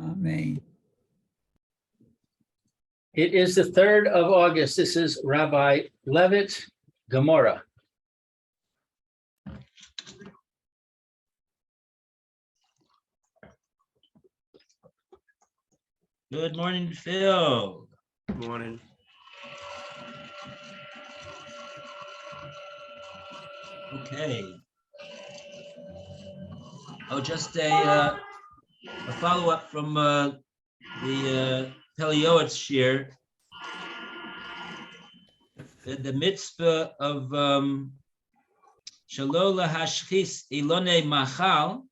Amen. It is the 3rd of August. This is Rabbi Levitt, Gemora. Good morning, Phil. Good morning. Okay. Oh, just a follow-up from the Pelioetz shir. The mitzvah of Shelo lahashchis ilone machal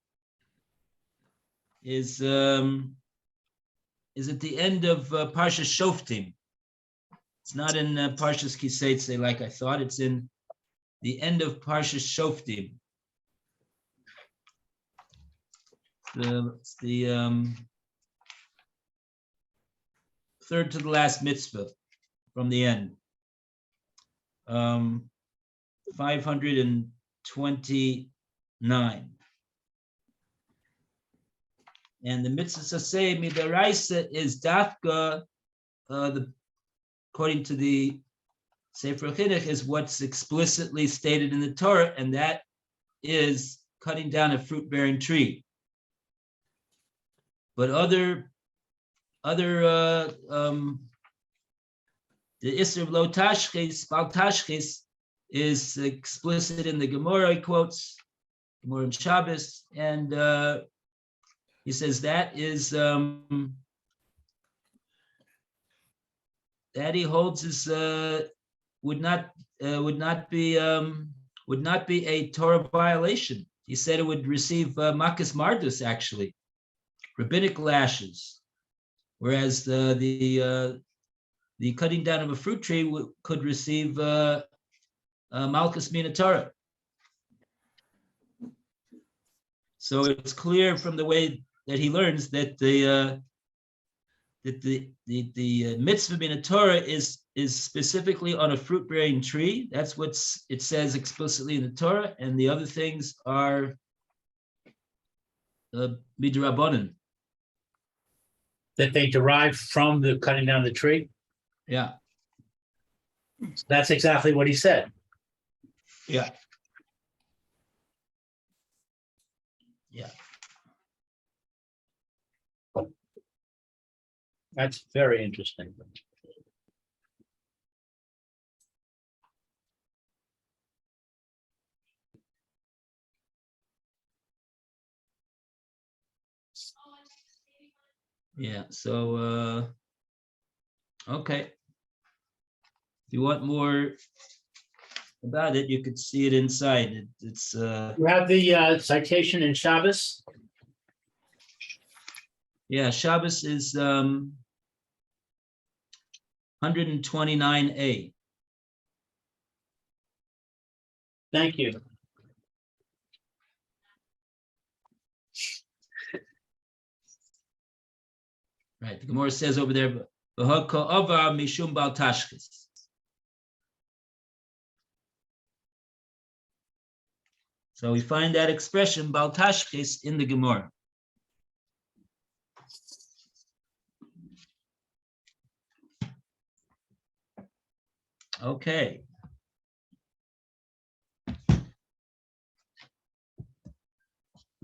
is at the end of Parshas Shoftim. It's not in Parshas Kiseitze like I thought. It's in the end of Parshas Shoftim. It's the third to the last mitzvah from the end. 529. And the mitzvah saseh midaraisa is dafka, according to the Sefer Chinuch, is what's explicitly stated in the Torah, and that is cutting down a fruit-bearing tree. But the Isser of Lo Tashchis, Bal Tashchis, is explicit in the Gemora, he quotes, Gemora and Shabbos, and he says that is that he holds is would not be a Torah violation. He said it would receive makas mardus, actually, rabbinic lashes, whereas the cutting down of a fruit tree could receive malchus mina Torah. So it's clear from the way that he learns that the mitzvah mina Torah is specifically on a fruit-bearing tree. That's what it says explicitly in the Torah, and the other things are midrabanan. That they derive from the cutting down the tree. Yeah. That's exactly what he said. Yeah. Yeah. That's very interesting. Yeah. So okay. If you want more about it, you could see it inside. It's You have the citation in Shabbos. yeah, Shabbos is 129a. Thank you. Right. The Gemara says over there, "V'haka'ava mishum bal tashchis." So we find that expression bal tashchis in the Gemara. Okay.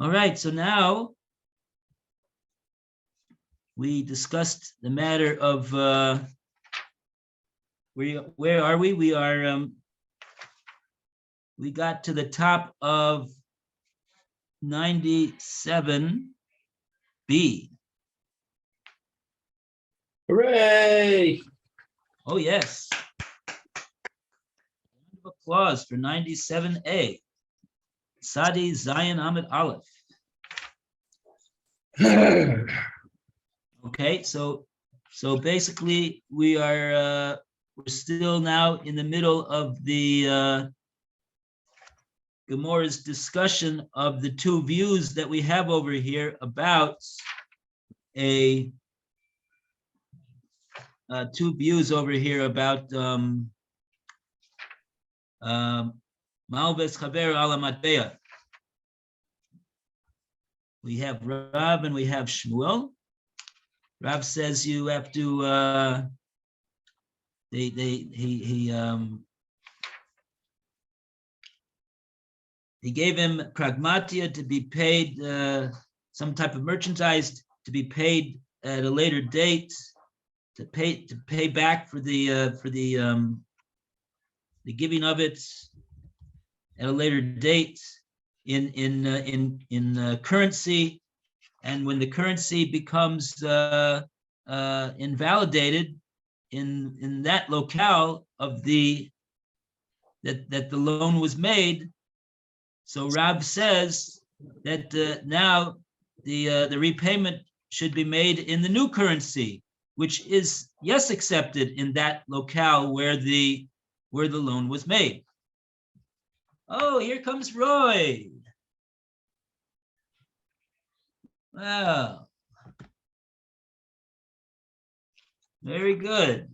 All right, so now we discussed the matter of where are we? We are we got to the top of 97b. Hooray! Oh yes. Round of applause for 97a. Sadi Zion Ahmed Aleph. Okay, so basically we're still now in the middle of the Gemora's discussion of the two views that we have over here about two views over here about Malves Chaver ala Matbea. We have Rav and we have Shmuel. Rav says you have to. He gave him pragmatia to be paid, some type of merchandise to be paid at a later date, to pay back for the giving of it at a later date in currency, and when the currency becomes invalidated in that locale of that the loan was made. So Rav says that now the repayment should be made in the new currency, which is yes accepted in that locale where the loan was made. Oh, here comes Roy. Wow. Very good.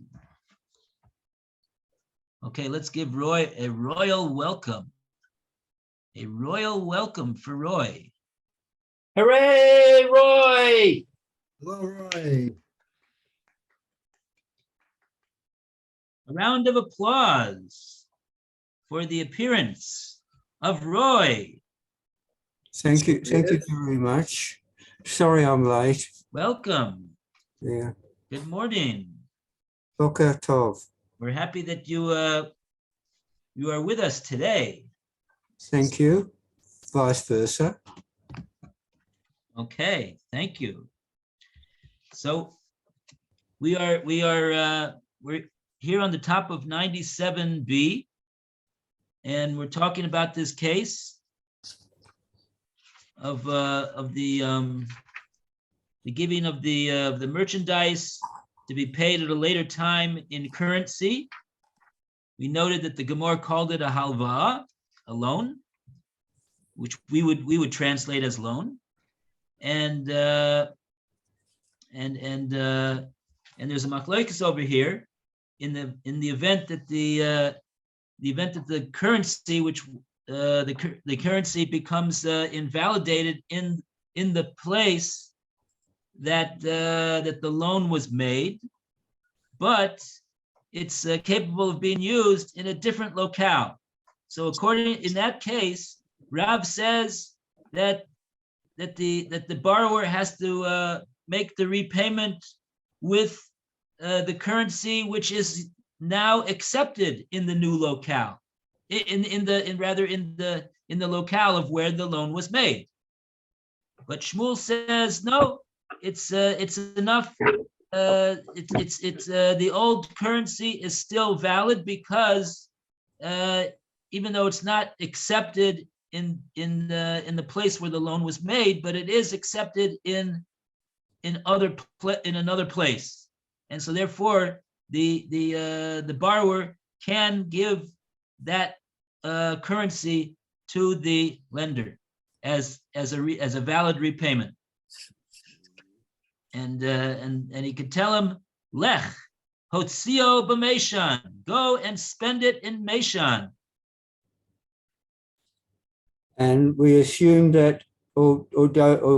Okay, let's give Roy a royal welcome. A royal welcome for Roy. Hooray, Roy! Hello, Roy. A round of applause for the appearance of Roy. Thank you very much. Sorry I'm late. Welcome. Yeah. Good morning. Boker Tov. We're happy that you are with us today. Thank you. Vice versa. Okay, thank you. So we're here on the top of 97B, and we're talking about this case of the giving of the merchandise to be paid at a later time in currency. We noted that the Gemora called it a halva, a loan, which we would translate as loan, and there's a machlokes over here in the event that the currency, which the currency becomes invalidated in the place that the loan was made, but it's capable of being used in a different locale. So in that case, Rav says that the borrower has to make the repayment with the currency which is now accepted in the new locale, in the locale of where the loan was made. But Shmuel says no, it's enough. The old currency is still valid because even though it's not accepted in the place where the loan was made, but it is accepted in another place, and so therefore the borrower can give that currency to the lender as a valid repayment, and he could tell him, Lech hotzio b'meishan, go and spend it in Meishan. And we assume that, or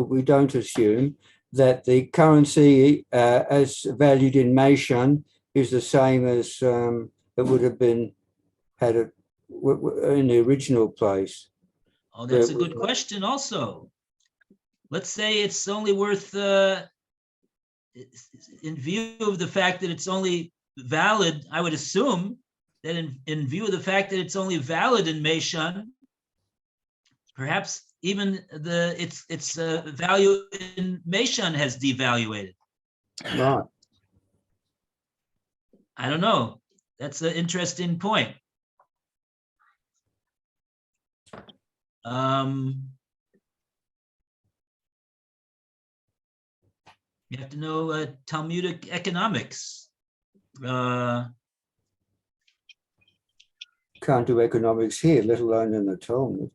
we don't assume that the currency as valued in Meishan is the same as it would have been had it in the original place. Oh, that's a good question also. Let's say it's only worth, in view of the fact that it's only valid, I would assume that in view of the fact that it's only valid in Meishan, perhaps even its value in Meishan has devaluated. Right. I don't know. That's an interesting point. You have to know Talmudic economics. Can't do economics here, let alone in the Talmud.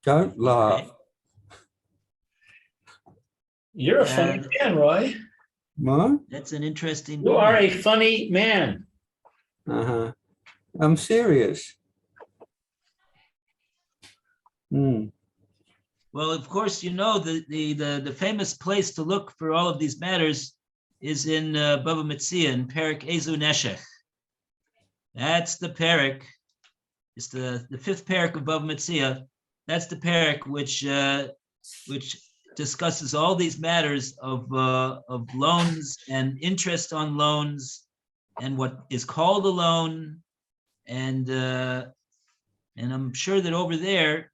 Don't laugh. Okay. You're a funny man, Roy. What? That's an interesting You are point. a funny man. Uh-huh. I'm serious. Well, of course, you know the famous place to look for all of these matters is in Bava Metzia in Perek Ezu Neshech. That's the Perek. It's the fifth Perek of Bava Metzia. That's the Perek which discusses all these matters of loans and interest on loans and what is called a loan, and I'm sure that over there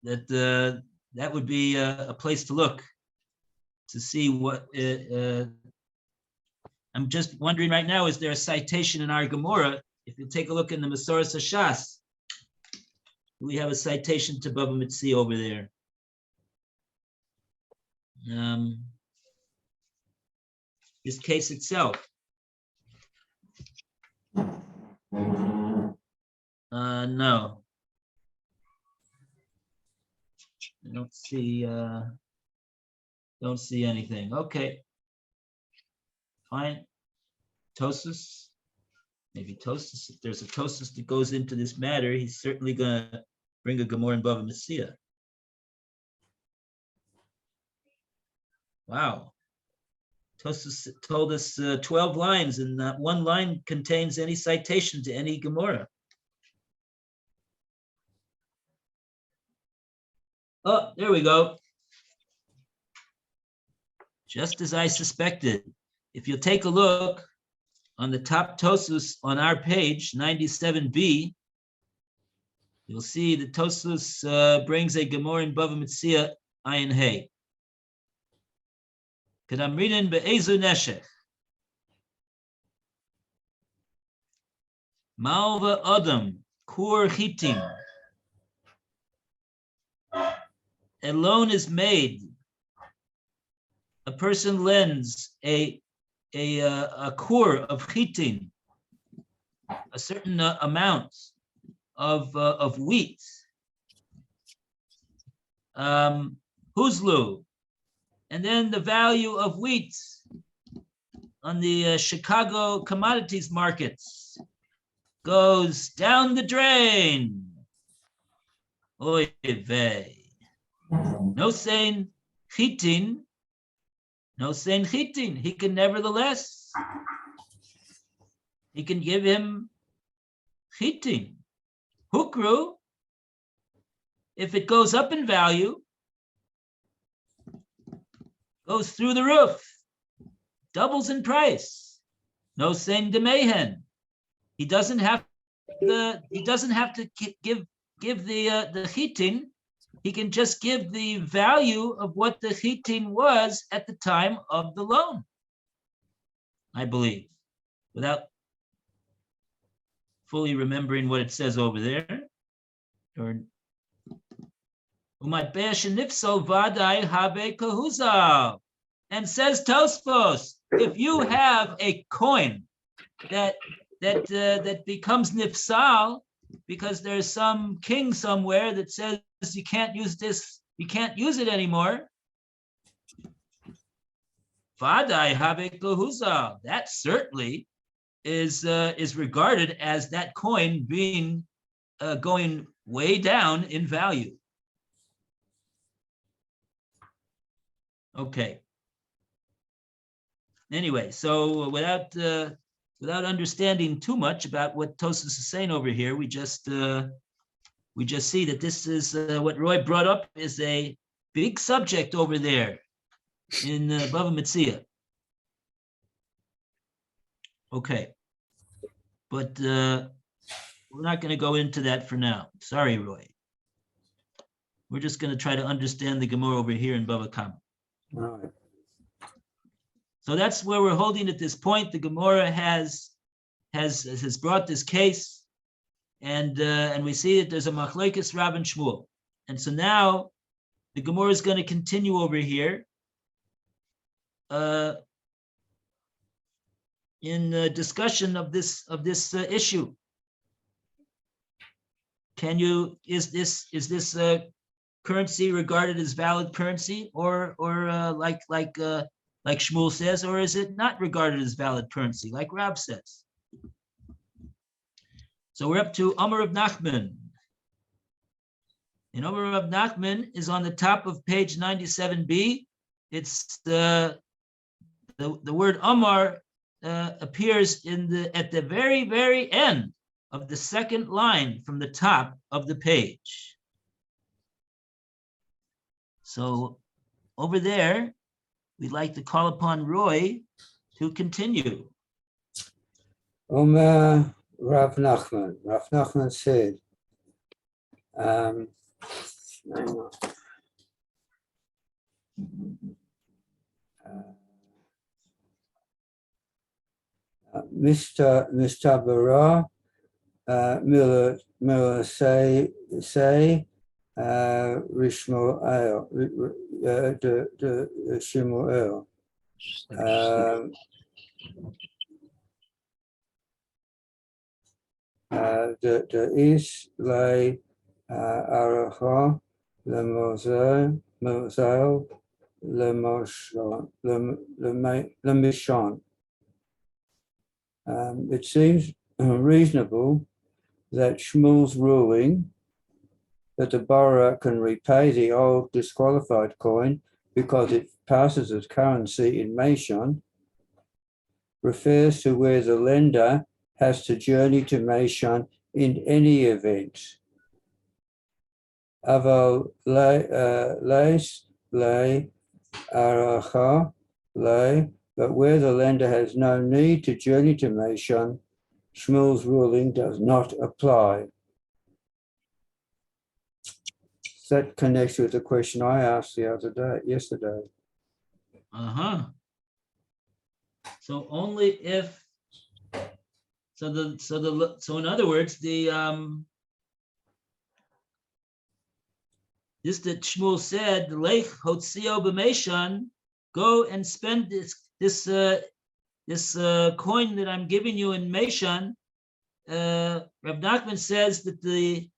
that that would be a place to look to see what. I'm just wondering right now, is there a citation in our Gemora? If you take a look in the Masoras Hashas, we have a citation to Bava Metzia over there. This case itself. No. I don't see anything. Okay. Fine. Tosus. Maybe Tosus. If there's a Tosus that goes into this matter, he's certainly gonna bring a Gemora in Bava Metzia. Wow. Tosus told us 12 lines, and not one line contains any citation to any Gemora. Oh, there we go. Just as I suspected. If you take a look on the top Tosus on our page, 97b, you'll see that Tosus brings a Gemora in Bava Metzia Ayin Hey. Kedamrinin be'ezu neshech. Malva Adam kur chitim. A loan is made. A person lends a kur of chitin, a certain amount of wheat. Huzlu, and then the value of wheat on the Chicago commodities markets goes down the drain. Oy vey. No saying chitin. No saying chitin. He can nevertheless, he can give him chitin. Hukru, if it goes up in value, goes through the roof, doubles in price. No saying demehen. He doesn't have to give the chitin. He can just give the value of what the chitin was at the time of the loan, I believe, without fully remembering what it says over there. Or and says Tosfos, if you have a coin that becomes nifsal because there's some king somewhere that says you can't use this, you can't use it anymore. Vadai habe kohuza. That certainly is regarded as that coin being going way down in value. Okay. Anyway, so without understanding too much about what Tosfos is saying over here, we just see that this is what Roy brought up is a big subject over there in Bava Metzia. Okay, but we're not going to go into that for now. Sorry, Roy. We're just going to try to understand the Gemara over here in Bava Kama. All right. So that's where we're holding at this point. The Gemara has brought this case, and we see that there's a machlokes Rav and Shmuel. And so now the Gemara is going to continue over here in discussion of this issue. Is this currency regarded as valid currency, or like Shmuel says, or is it not regarded as valid currency, like Rab says? So we're up to Amar of Nachman And over Rav Nachman is on the top of page 97b. It's the word Amar appears at the very, very end of the second line from the top of the page. So over there, we'd like to call upon Roy to continue. Omer Rav Nachman. Rav Nachman said, Mr. Bara Miller say Rishmoel de Shmuel. The Is lay Aracha le Moselle le Mishon. It seems reasonable that Shmuel's ruling that the borrower can repay the old disqualified coin because it passes as currency in Meshon refers to where the lender has to journey to Meshon in any event. Aval leis lei aracha lei, but where the lender has no need to journey to Meshon, Shmuel's ruling does not apply. That connects with the question I asked yesterday. So only if, so in other words, this that Shmuel said, Lech Hotzio b'Meshon, go and spend this coin that I'm giving you in Meshon. Rav Nachman says that the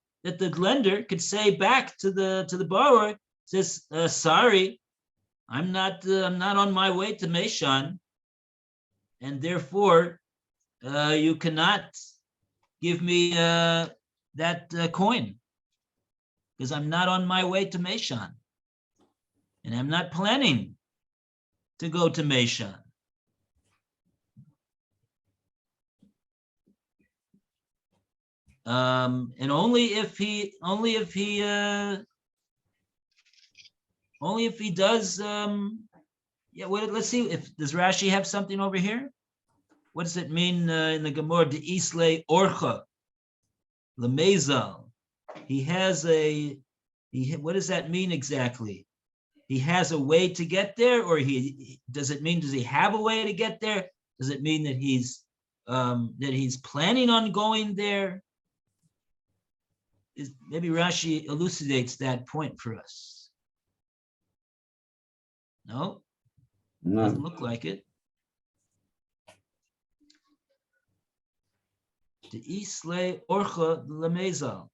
lender could say back to the borrower, says, sorry, I'm not on my way to Meshon, and therefore you cannot give me that coin because I'm not on my way to Meshon, and I'm not planning to go to Meshon. And only if he does, well, let's see, does Rashi have something over here? What does it mean in the Gemora? De Isle Orcha, Lemezal. What does that mean exactly? He has a way to get there, or does he have a way to get there? Does it mean that he's planning on going there? Maybe Rashi elucidates that point for us. No, doesn't look like it. The Isle Orcha Lemezal.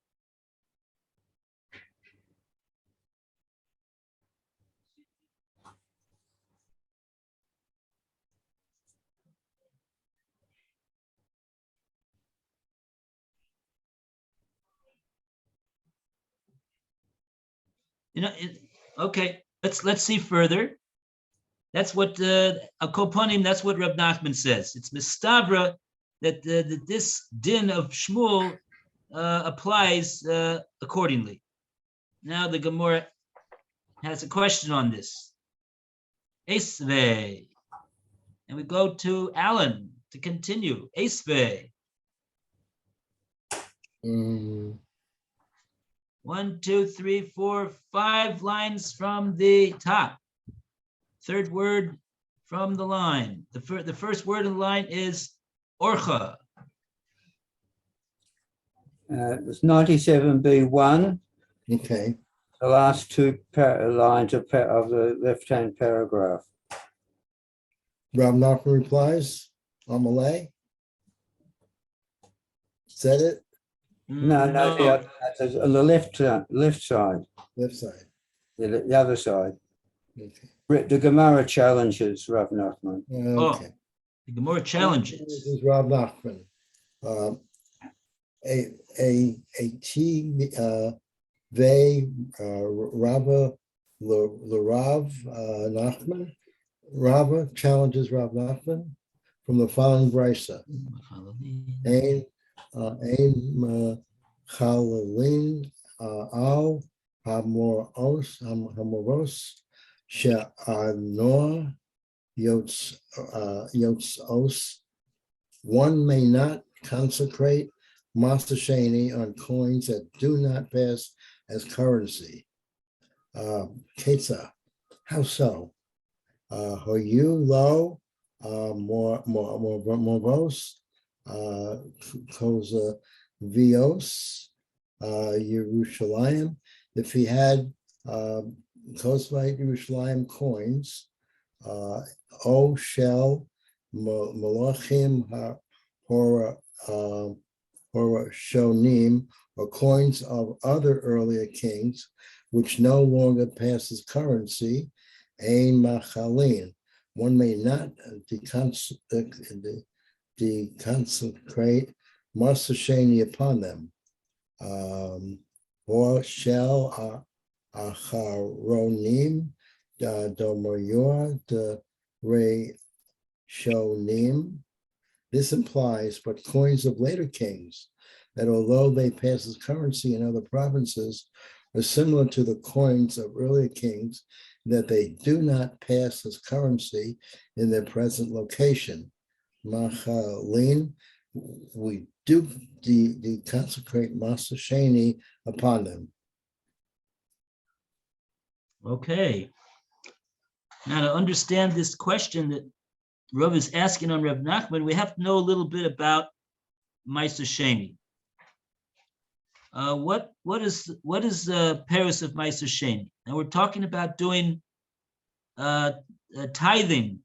Okay, let's see further. That's what Akoponim, that's what Reb Nachman says. It's Mistavra that this din of Shmuel applies accordingly. Now the Gemora has a question on this. Esve. And we go to Alan to continue. Esve. 1, 2, 3, 4, 5 lines from the top. Third word from the line. The first word in the line is Orcha. It's 97b1. Okay. The last two lines of the left-hand paragraph. Rav Nachman replies, Amalei. Said it? No, on the left side. Left side. The other side. Okay. The Gemara challenges Rav Nachman. Okay. The Gemara challenges. This is Rav Nachman. A they, Rava, the Rav Nachman, Rava challenges Rav Nachman from the following brisa. Ein Chalalin al Hamoros She'anor Yotzos. One may not consecrate Masasheni on coins that do not pass as currency. Ketza, how so? Hoyu lo moros koza vios Yerushalayim. If he had Kozvite Yerushalayim coins, O shel Malachim Hora Shonim, or coins of other earlier kings, which no longer passes currency, Ein Machalin. One may not deconsecrate Masasheni upon them. Or shall Acharonim Domoyor de Re Shonim. This implies, but coins of later kings, that although they pass as currency in other provinces, are similar to the coins of earlier kings, that they do not pass as currency in their present location. Machalin, we do deconsecrate Masasheni upon them. Okay. Now, to understand this question that Rav is asking on Rav Nachman, we have to know a little bit about Ma'aser Sheni. What is the Paris of Ma'aser Sheni? Now we're talking about doing tithing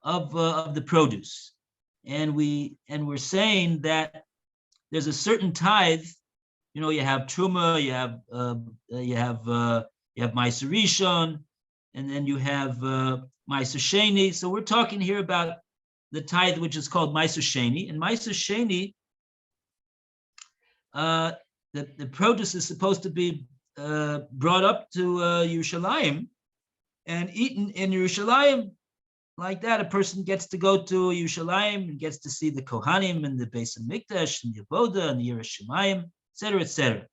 of the produce, and we're saying that there's a certain tithe. You know, you have truma, you have Ma'aser Rishon, and then you have Ma'aser Sheni. So we're talking here about the tithe, which is called Ma'aser Sheni. And Ma'aser Sheni, the produce is supposed to be brought up to Yerushalayim and eaten in Yerushalayim. Like that, a person gets to go to Yerushalayim and gets to see the Kohanim and the Beis Hamikdash and the Avoda and the Yerushalayim, etc., etc.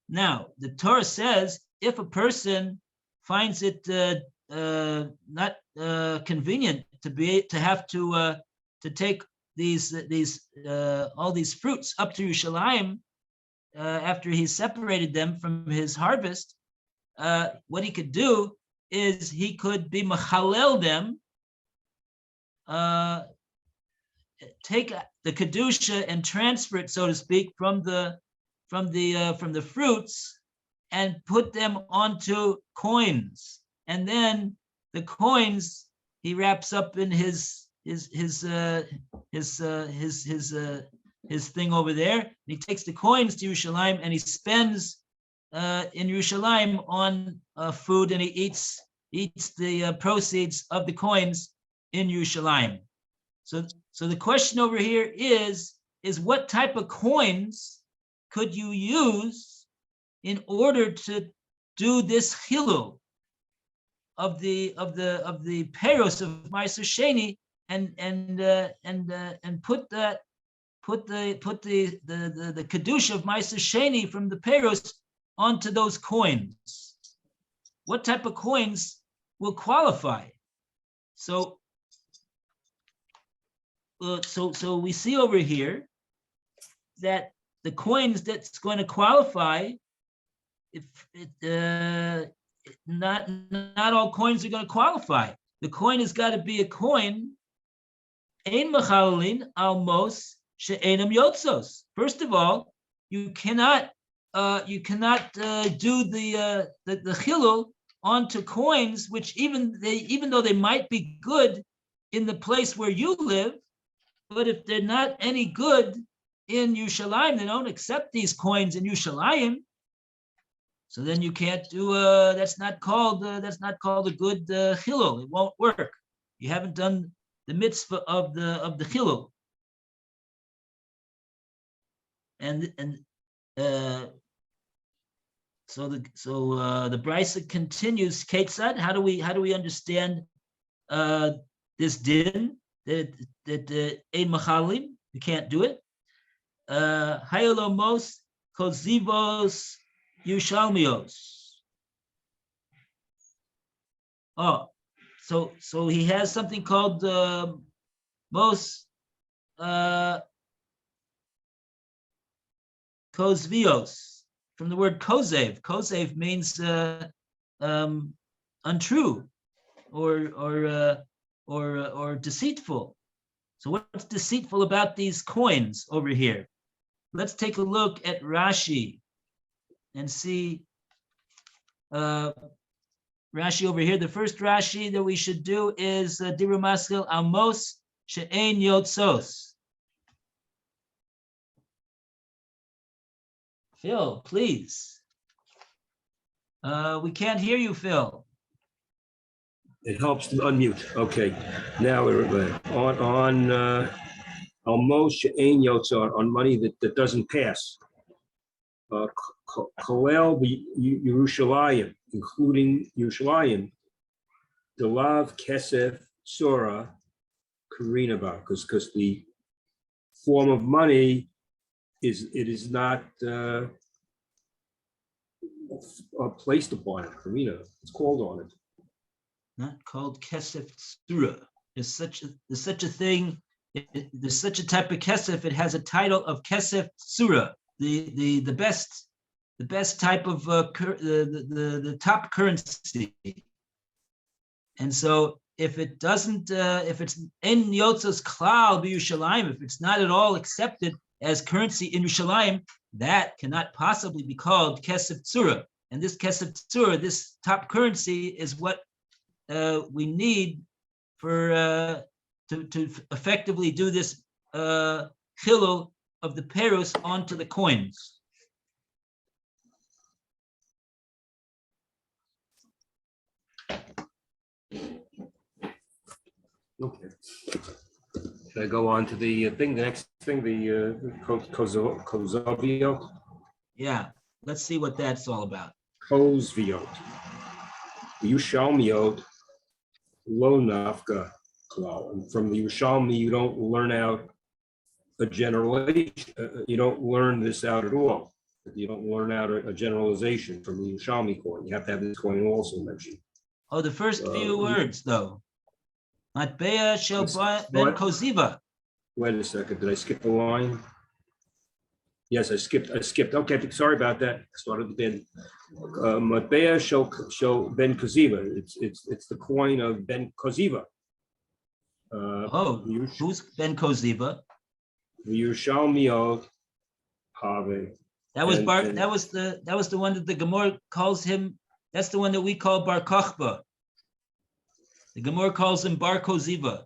Now, the Torah says if a person finds it not convenient to have to take all these fruits up to Yerushalayim after he's separated them from his harvest, what he could do is he could be machalel them, take the kedusha and transfer it, so to speak, from the fruits and put them onto coins, and then the coins he wraps up in his thing over there. And he takes the coins to Yerushalayim and he spends in Yerushalayim on food, and he eats the proceeds of the coins in Yerushalayim. So the question over here is what type of coins could you use in order to do this chilul of the peros of Ma'aser Sheni and put the kedusha of Ma'aser Sheni from the peros onto those coins? What type of coins will qualify? So we see over here that the coins that's going to qualify, not all coins are going to qualify. The coin has got to be a coin ein machalin almos she'enam yotzos. First of all, you cannot do the chilul onto coins which even though they might be good in the place where you live, but if they're not any good in Yerushalayim, they don't accept these coins in Yerushalayim. So then you can't do that's not called a good chilul. It won't work. You haven't done the mitzvah of the chilul. the Brisa continues. Ketzad, how do we understand this din that ein machalim, you can't do it? Hayolomos kozivos yushalmios. Oh, so he has something called mos kozvios, from the word kozev. Kozev means untrue or deceitful. So what's deceitful about these coins over here? Let's take a look at Rashi and see Rashi over here. The first Rashi that we should do is Dibur Maskil Amos She'ein Yotzos. Phil, please. We can't hear you, Phil. It helps to unmute. Okay. Now we're on almost she'ein yotzar, on money that doesn't pass. Kolel Yerushalayim, including Yerushalayim, Delav Kesef Sora Karinaba, because the form of money is not placed upon it. Karina, it's called on it. Not called kesef tsura. There's such a thing. There's such a type of kesef. It has a title of kesef tsura, the best type of the top currency. And so if it doesn't, if it's in Yotzos Klal b'Yushalayim, if it's not at all accepted as currency in Yerushalayim, that cannot possibly be called kesef tsura. And this kesef tsura, this top currency, is what we need for to effectively do this chilul of the perus onto the coins. Okay. Should I go on to the thing? The next thing, the Kozoviot? Yeah, let's see what that's all about. Kozviot. Yushalmiot lo nafka klal. And from the Yushalmi, you don't learn out a generalization. You don't learn this out at all. You don't learn out a generalization from the Yushalmi coin. You have to have this coin also mentioned. Oh, the first few words, though. Matbea shel ben koziva. Wait a second. Did I skip the line? Yes, I skipped. Okay, sorry about that. I started again. Matbea shel ben koziva. It's the coin of ben koziva. Who's ben koziva? The Yerushalmiot have. That was that was the one that the Gemora calls him. That's the one that we call Bar Kochba. The Gemora calls him Bar Koziva.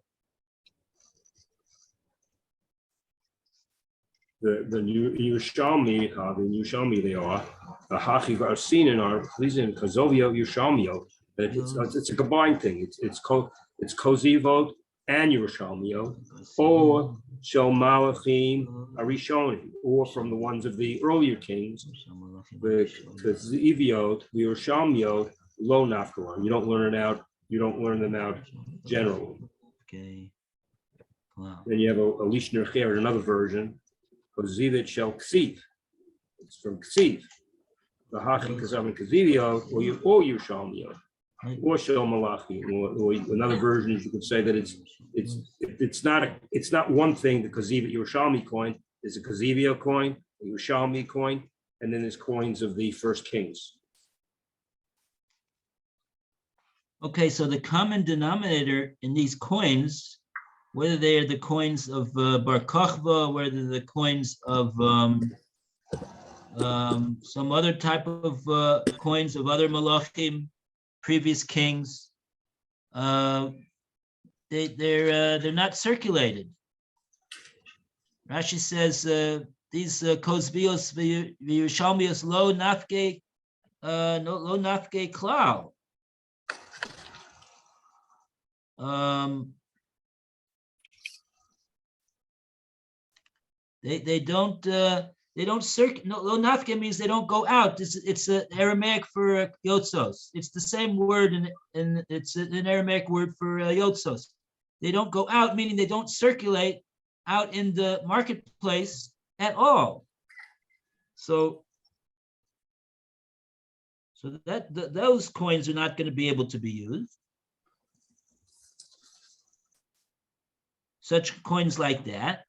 The Yerushalmi have, in Yerushalmi they are. The Hachi are seen in our Chizin Kozovio Yerushalmio. It's a combined thing. It's Kozivot and Yerushalmio, or Shel Malachim Arishonim, or from the ones of the earlier kings. The Koziviot, the Yerushalmiot, lo nafkaron. You don't learn them out generally. Okay. Wow. Then you have a Lishner Cher, another version. Kozivit Shel Ksiv. It's from Ksiv. The Hachi Kazav Kozivio, or Yerushalmiot. Or Shel Malachi, or another version is you could say that it's not one thing. The Kozivit Yerushalmi coin is a Kozivio coin, a Yerushalmi coin, and then there's coins of the first kings. Okay, so the common denominator in these coins, whether they are the coins of Bar Kochba, whether the coins of some other type of coins of other malachim, previous kings, they're not circulated. Rashi says these kozbios v'yushalmios lo nafke klal. They don't They don't circulate. No, lo nafke means they don't go out. It's an Aramaic for yotzos. It's the same word, and it's an Aramaic word for yotzos. They don't go out, meaning they don't circulate out in the marketplace at all. So those coins are not going to be able to be used. Such coins like that.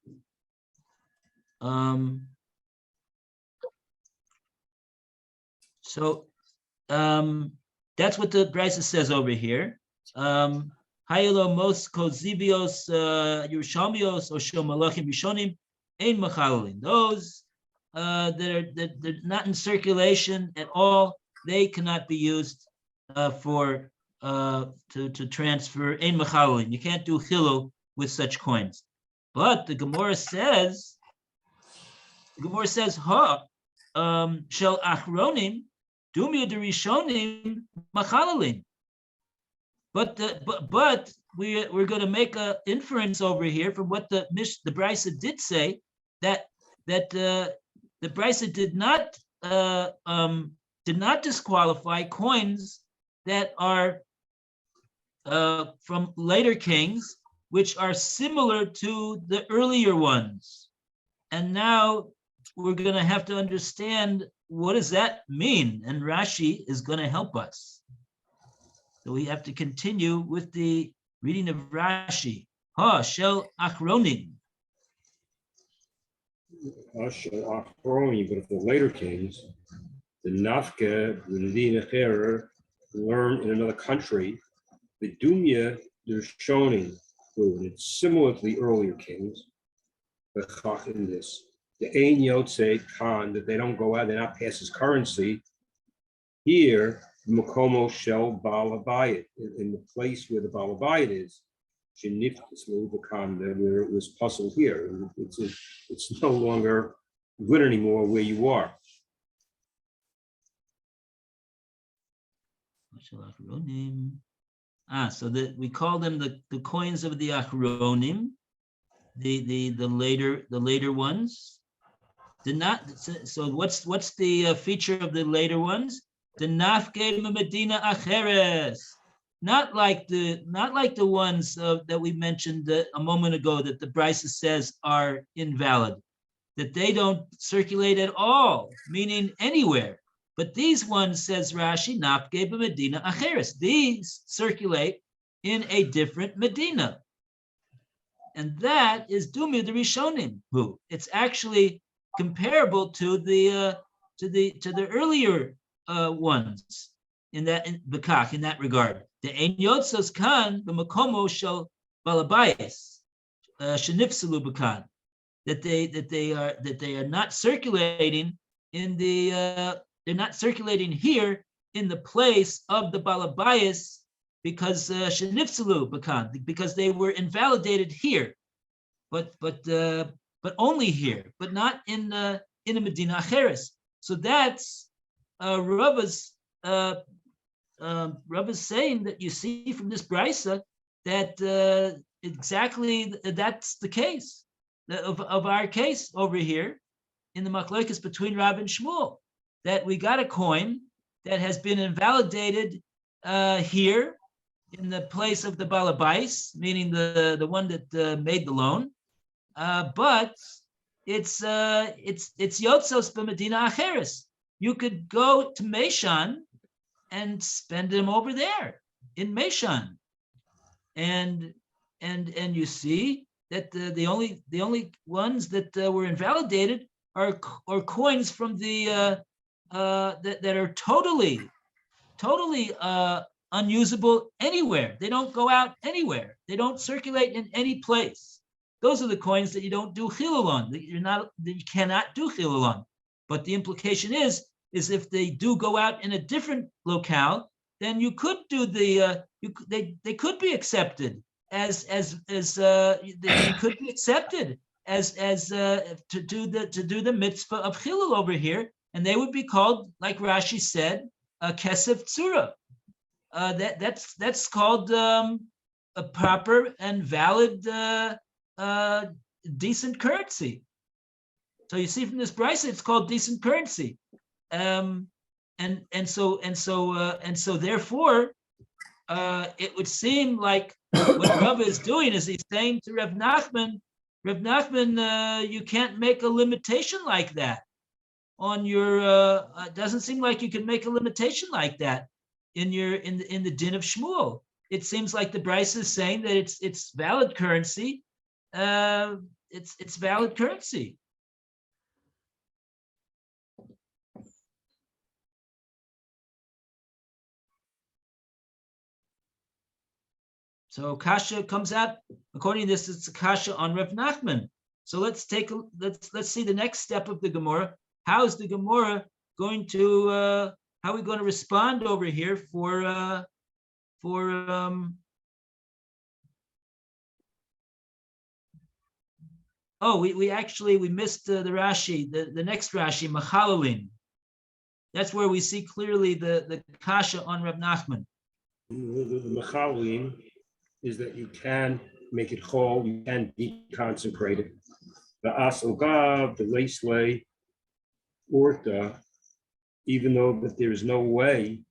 That's what the Brisa says over here. Hayelo mos kozibios Yerushalmios or shel malachim rishonim ein machalin. Those they're not in circulation at all. They cannot be used to transfer ein machalin. You can't do chilul with such coins. But the Gemora says, ha shel achronim dumya derishonim machalin. But we're going to make an inference over here from what the Brisa did say, that the Brisa did not disqualify coins that are from later kings, which are similar to the earlier ones. And now we're going to have to understand, what does that mean? And Rashi is going to help us. So we have to continue with the reading of Rashi. Ha shel achronim. Ha shel achronim, but if the later kings, the nafke, the Necharer, learn in another country, the dumya, they're shoning, it's similar to the earlier kings. The chach in this, the ein yotze kan, that they don't go out, they're not past as currency. Here, Makomo shel balabayit, in the place where the balabayit is, shenif bekan, where it was puzzled here. It's no longer good anymore where you are. So that we call them the coins of the achronim, the later ones. So what's the feature of the later ones? The nafke medina acheres, not like the ones that we mentioned a moment ago that the Brisa says are invalid, that they don't circulate at all, meaning anywhere. But these ones, says Rashi, nafke medina acheres, these circulate in a different Medina, and that is dumya the rishonim. Who it's actually comparable to the earlier ones in that regard. The ein yotzos kan b'makomo shel balabayis shenifsalu b'kan, that they are not circulating in the they're not circulating here in the place of the balabayis because shenifsalu b'kan, because they were invalidated here, but only here, but not in a Medina acheres. So that's Rava's saying that you see from this Brisa that exactly that's the case of our case over here in the machlokes between Rav and Shmuel, that we got a coin that has been invalidated here in the place of the balabais, meaning the one that made the loan, but it's yotzos b'medina acheres. You could go to Meshan and spend them over there in Meshan, and you see that the only ones that were invalidated are coins from the that are totally unusable anywhere. They don't go out anywhere. They don't circulate in any place. Those are the coins that you don't do chilul on. That you cannot do chilul on. But the implication is if they do go out in a different locale, then you could do they could be accepted as they could be accepted as to do the mitzvah of chilul over here, and they would be called, like Rashi said, a kesef tzura. That's called a proper and valid decent currency. So you see from this price, it's called decent currency. And so therefore, it would seem like what Rava is doing is he's saying to Reb Nachman, you can't make a limitation like that on your. It doesn't seem like you can make a limitation like that in the din of Shmuel. It seems like the Bryce is saying that it's valid currency. It's valid currency. So kasha comes out, according to this, it's a kasha on Rav Nachman. So let's see the next step of the Gemora. How is the Gemora going to how are we going to respond over here for oh, we missed the Rashi, the next Rashi, Machalalin. That's where we see clearly the kasha on Rav Nachman. The Machalalin is that you can make it whole, you can deconsecrate it. The asalgav, the lacelay, orta, even though that there is no way,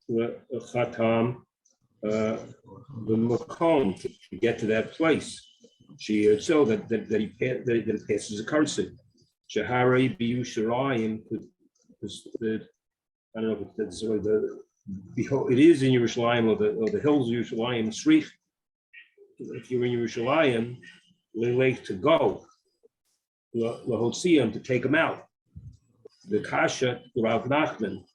the chatam, the makom to get to that place. So that it passes a currency. Shahari biyusharayim, I don't know if that's the. It is in Yerushalayim or the hills of Yerushalayim, Srich. If you're in Yerushalayim, late to go, Lahotziam to take them out. The Kasha, Rav Nachman,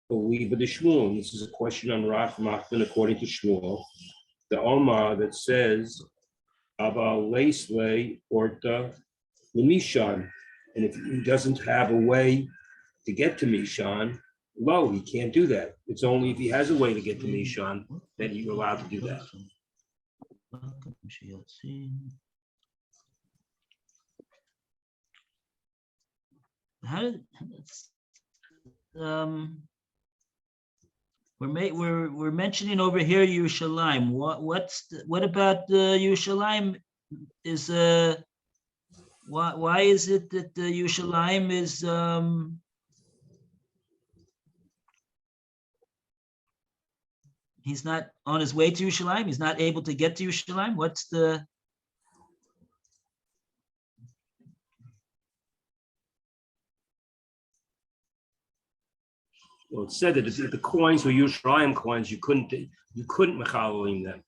believe in the Shmuel. This is a question on Rav Nachman according to Shmuel. The Omar that says, Abba Leisle Orta Lemishan. And if he doesn't have a way to get to Mishan, no, he can't do that. It's only if he has a way to get to Mishan that you're allowed to do that. We're mentioning over here Yerushalayim. What about Yerushalayim? Is why is it that Yerushalayim is he's not on his way to Yerushalayim? He's not able to get to Yerushalayim? What's the... Well, it said that if the coins were Yerushalayim coins, you couldn't mechalalim them.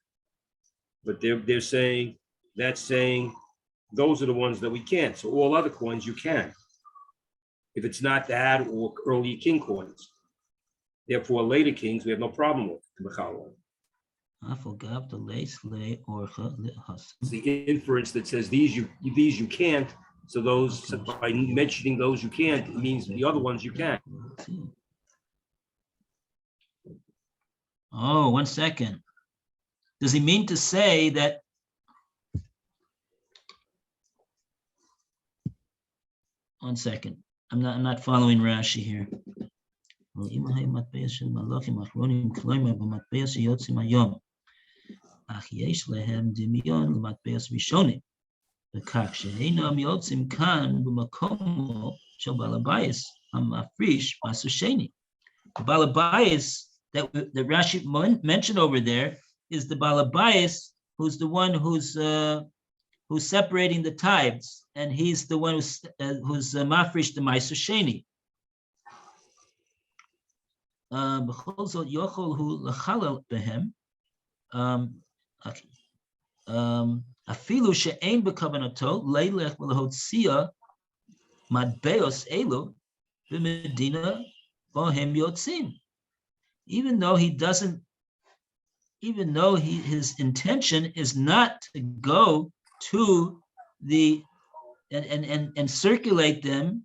But they're saying, that's saying, those are the ones that we can't. So all other coins you can. If it's not that or early king coins. Therefore, later kings, we have no problem with mechalalim. It's the inference that says these you can't. So those, by mentioning those you can't, it means the other ones you can. Oh, 1 second. Does he mean to say that One second. I'm not following Rashi here. Balabayas that Rashi mentioned over there is the Balabayas, who's the one who's separating the tithes, and he's the one who's mafresh the Ma'aser Sheni. B'chol zot yochol hu l'chalal behem. Afilu she'ein b'kavanato leilech v'lehotzia madbeos elu b'medina bohem yotzim. Even though his intention is not to go to the and circulate them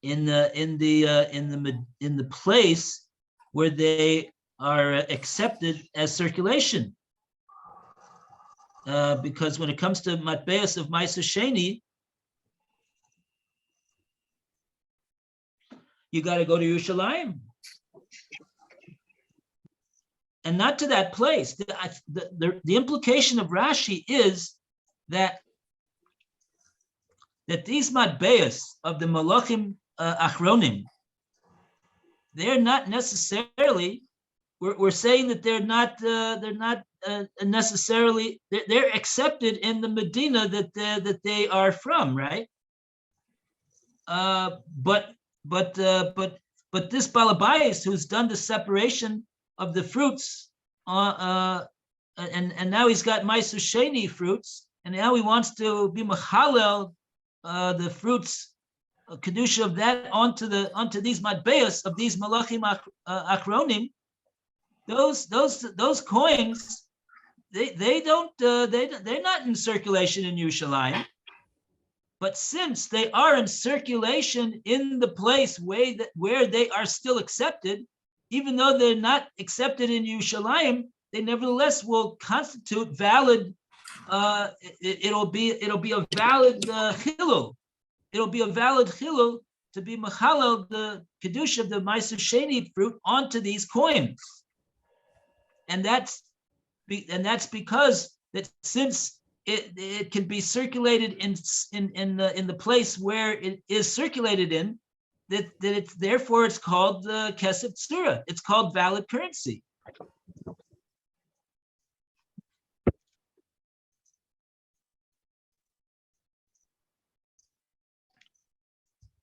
in the place where they are accepted as circulation, because when it comes to matbeos of Ma'aser Sheni, you got to go to Yerushalayim, and not to that place. The implication of Rashi is that that these matbeas of the Malachim Achronim, they're not necessarily. We're saying that they're not necessarily. They're accepted in the Medina that they are from, right? But this Balabais, who's done the separation of the fruits, and now he's got Maisu Sheni fruits, and now he wants to be Machalel the fruits, kedusha of that onto these matbeas of these Malachim Achronim. Those coins, they're not in circulation in Yerushalayim. But since they are in circulation in the place where they are still accepted, even though they're not accepted in Yerushalayim, they nevertheless will constitute valid. It'll be a valid chilul. It'll be a valid chilul to be machalel the kedusha of the Ma'aser Sheni fruit onto these coins, and that's because that since it can be circulated in the place where it is circulated in, that it's therefore it's called kesef tzura. It's called valid currency.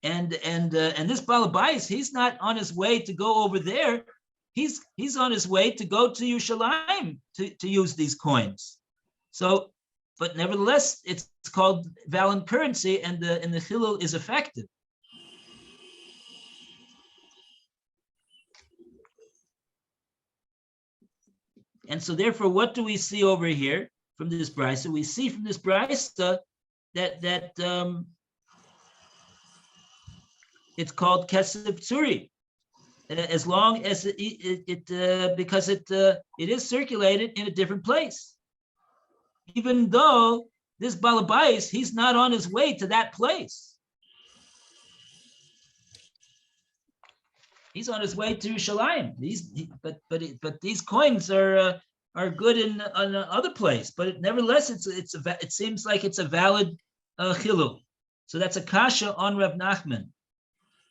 And this Balabais, he's not on his way to go over there. He's on his way to go to Yerushalayim to use these coins. So. But nevertheless, it's called valid currency, and the chilul is effective. And so, therefore, what do we see over here from this brisa? We see from this brisa that it's called kesef tzuri, as long as because it is circulated in a different place. Even though this Balabais, he's not on his way to that place. He's on his way to Yerushalayim. But these coins are good in another place. But nevertheless, it seems like it's a valid chilul. So that's a kasha on Reb Nachman,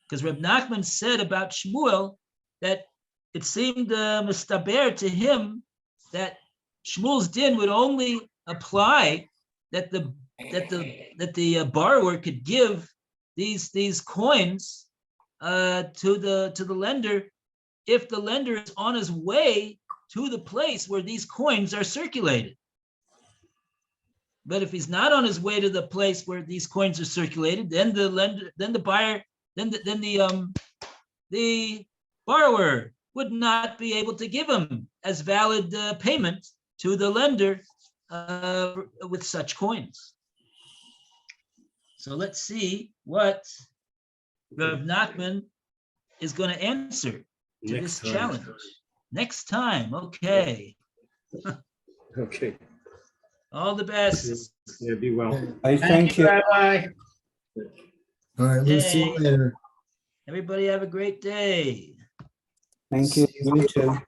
because Reb Nachman said about Shmuel that it seemed mistaber to him that Shmuel's din would only apply that the borrower could give these coins to the lender if the lender is on his way to the place where these coins are circulated. But if he's not on his way to the place where these coins are circulated, then the borrower would not be able to give him as valid payment to the lender with such coins. So let's see what Rav Nachman is going to answer to this challenge. Next time, okay. Okay. All the best. Yeah, be well. Thank you. Rabbi. All right, we'll see you later. Everybody have a great day. Thank you. You too.